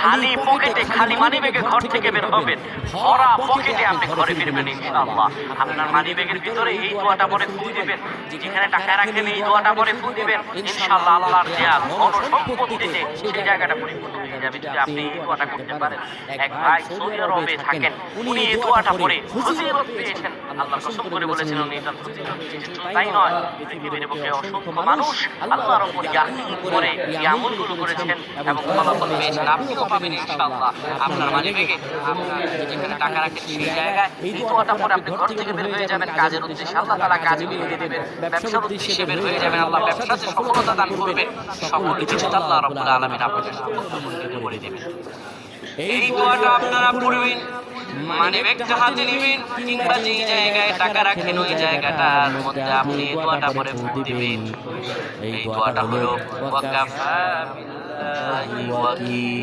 খালি পকেটে, খালি মানিব্যাগে ঘর থেকে বের হবেন, ভরা পকেটে আপনি ঘরে ফিরবেন ইনশাআল্লাহ। আপনার মানিব্যাগের ভিতরে এই দোয়াটা পরে ফু দিবেন, যেখানে টাকা রাখেন এই দোয়াটা পরে ফু দিবেন, ইনশাআল্লাহ আল্লাহর দেয়া কোন সম্পত্তিতে সেই জায়গাটা পরিপূর্ণ হয়ে যাবে যদি আপনি এই দোয়াটা করতে পারেন। এক ভাই সৌদি আরবে থাকেন, উনি এই দোয়াটা পরে ফজিলত পেয়েছেন। আল্লাহ কসম করে বলেছেন উনি এটা ফজিলত পেয়েছেন। শুধু তাই নয়, পৃথিবীর বুকে অসংখ্য মানুষ আল্লাহর উপর ইয়াকিন করে এই আমলগুলো করেছেন এবং ফলাফল পেয়েছেন। আপনিও পাবেন ইনশাআল্লাহ। আপনার মানিব্যাগে আপনার যেখানে টাকা রাখেন সেই জায়গায় এই দোয়াটা পরে আপনি ঘর থেকে বের হয়ে যাবেন কাজের উদ্দেশ্যে, আল্লাহ তাআলা কাজ মিলিয়ে দেবেন। ব্যবসার উদ্দেশ্যে বের হয়ে যাবেন, আল্লাহ ব্যবসাতে সফলতা দান করবেন। সকল কিছু আল্লাহ রাব্বুল আলামিন আপনাকে সফলমণ্ডিত করে দেবেন। এই দোয়াটা আপনারা পড়বেন, মানিব্যাগটা হাতে নেবেন কিংবা যেই জায়গায় টাকা রাখেন ওই জায়গাটার মধ্যে আপনি এই দোয়াটা পরে ফু দিবেন। এই দোয়াটা হলো ওয়াকাফা বিল্লাহি ওয়াকিল।